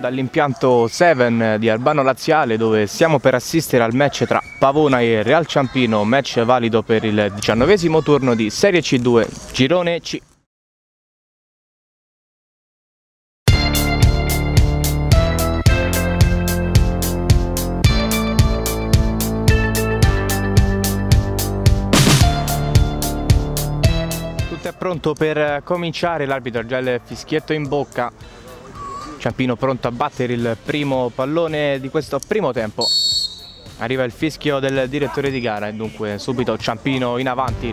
dall'impianto 7 di Albano Laziale, dove stiamo per assistere al match tra Pavona e Real Ciampino, match valido per il 19° turno di Serie C2 Girone C. Tutto è pronto per cominciare, l'arbitro ha già il fischietto in bocca. Ciampino pronto a battere il primo pallone di questo primo tempo. Arriva il fischio del direttore di gara e dunque subito Ciampino in avanti.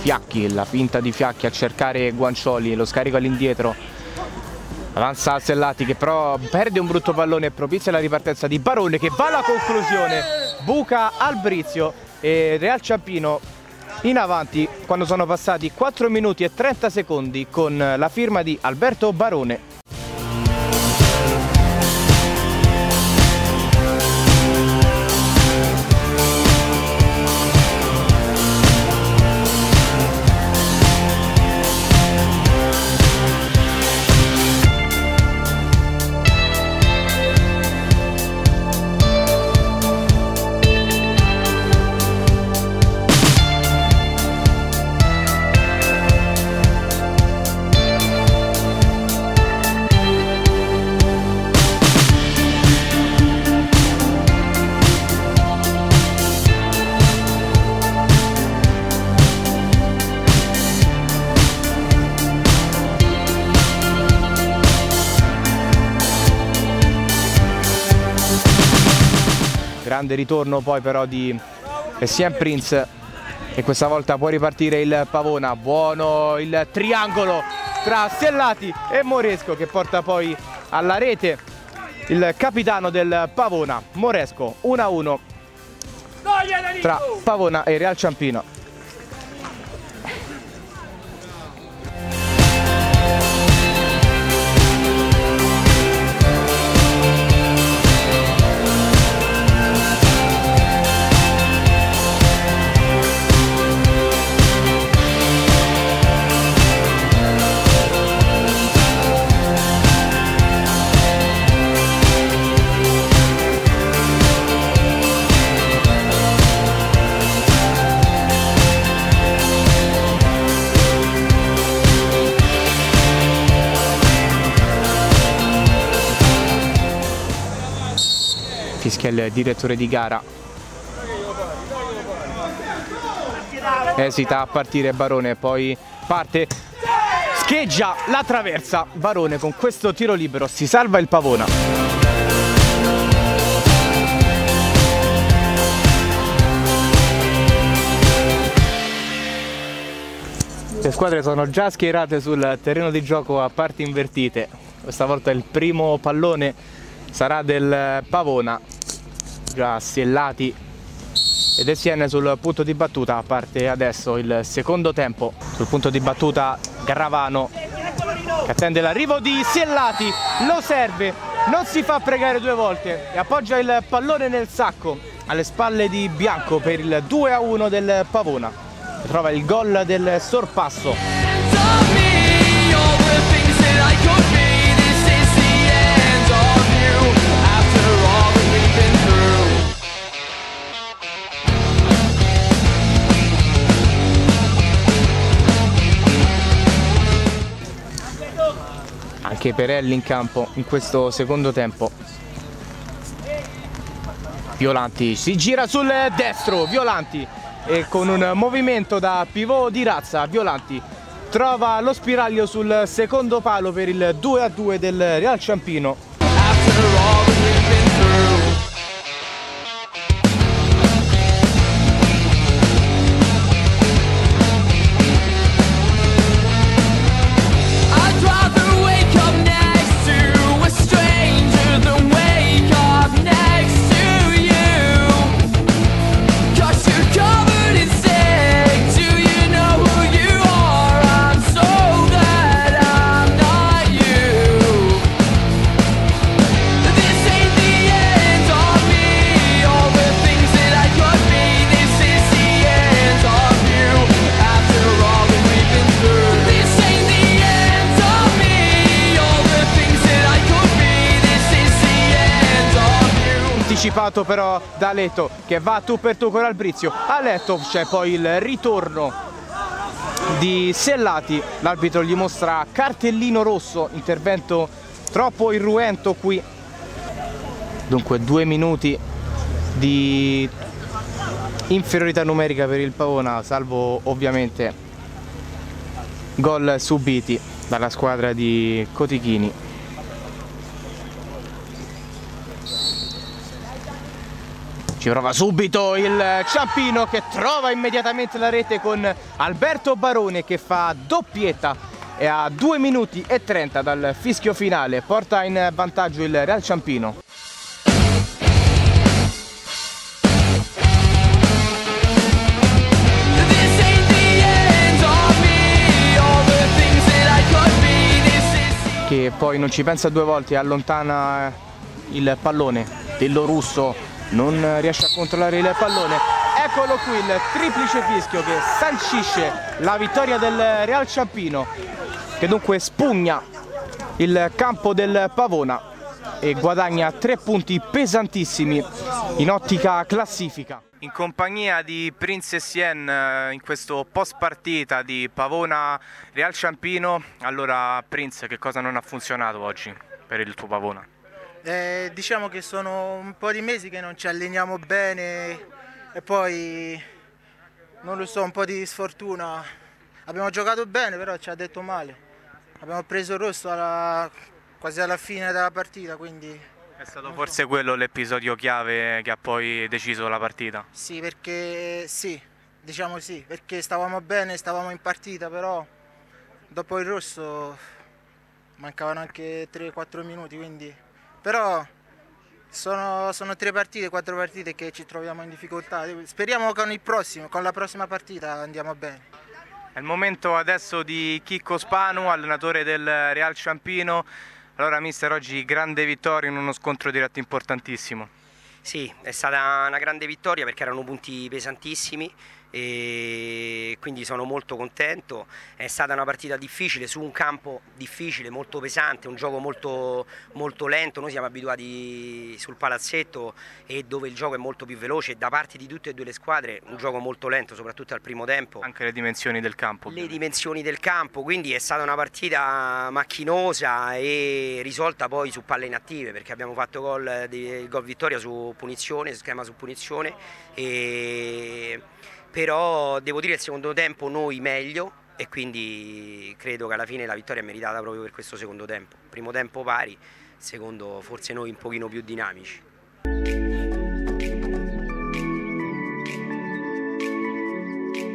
Fiacchi, la finta di Fiacchi a cercare Guancioli, lo scarico all'indietro. Avanza Sellati che però perde un brutto pallone e propizia la ripartenza di Barone, che va alla conclusione. Buca al Brizio e Real Ciampino in avanti quando sono passati 4 minuti e 30 secondi con la firma di Alberto Barone. Grande ritorno poi però di Essien Prince e questa volta può ripartire il Pavona. Buono il triangolo tra Sellati e Moresco che porta poi alla rete il capitano del Pavona, Moresco. 1-1 tra Pavona e Real Ciampino. Fischia il direttore di gara. Esita a partire Barone, poi parte, scheggia la traversa. Barone con questo tiro libero si salva il Pavona. Le squadre sono già schierate sul terreno di gioco a parti invertite. Questa volta il primo pallone sarà del Pavona. Già Sellati ed Essien sul punto di battuta. Parte adesso il secondo tempo. Sul punto di battuta Gravano che attende l'arrivo di Sellati, lo serve, non si fa pregare due volte e appoggia il pallone nel sacco alle spalle di Bianco per il 2-1 del Pavona. Trova il gol del sorpasso. Anche Perelli in campo in questo secondo tempo. Violanti si gira sul destro, Violanti, e con un movimento da pivot di razza Violanti trova lo spiraglio sul secondo palo per il 2-2 del Real Ciampino. anticipato però da Letto, che va tu per tu con Albrizio. A Letto c'è poi il ritorno di Sellati, l'arbitro gli mostra cartellino rosso, intervento troppo irruento qui. Dunque 2 minuti di inferiorità numerica per il Pavona, salvo ovviamente gol subiti dalla squadra di Cotichini. Ci prova subito il Ciampino, che trova immediatamente la rete con Alberto Barone, che fa doppietta e a 2 minuti e 30 dal fischio finale porta in vantaggio il Real Ciampino. Che poi non ci pensa 2 volte, allontana il pallone. Dello Russo non riesce a controllare il pallone. Eccolo qui il triplice fischio che sancisce la vittoria del Real Ciampino, che dunque spugna il campo del Pavona e guadagna 3 punti pesantissimi in ottica classifica. In compagnia di Prince Essien in questo post partita di Pavona Real Ciampino. Allora Prince, che cosa non ha funzionato oggi per il tuo Pavona? Diciamo che sono un po' di mesi che non ci alleniamo bene e poi non lo so, un po' di sfortuna. Abbiamo giocato bene, però ci ha detto male. Abbiamo preso il rosso quasi alla fine della partita, quindi... È stato forse quello l'episodio chiave che ha poi deciso la partita? Sì, perché diciamo sì, perché stavamo bene, stavamo in partita, però dopo il rosso mancavano anche 3-4 minuti, quindi... Però sono 3 partite, 4 partite che ci troviamo in difficoltà. Speriamo con la prossima partita andiamo bene. È il momento adesso di Chicco Spanu, allenatore del Real Ciampino. Allora mister, oggi grande vittoria in uno scontro diretto importantissimo. Sì, è stata una grande vittoria perché erano punti pesantissimi e quindi sono molto contento. È stata una partita difficile su un campo difficile, molto pesante, un gioco molto lento. Noi siamo abituati sul palazzetto e dove il gioco è molto più veloce, da parte di tutte e 2 le squadre un gioco molto lento, soprattutto al primo tempo. Anche le dimensioni del campo. Le dimensioni del campo, quindi è stata una partita macchinosa e risolta poi su palle inattive, perché abbiamo fatto il gol vittoria su punizione, schema su punizione, però devo dire il secondo tempo noi meglio e quindi credo che alla fine la vittoria è meritata proprio per questo secondo tempo. Primo tempo pari, secondo forse noi un pochino più dinamici.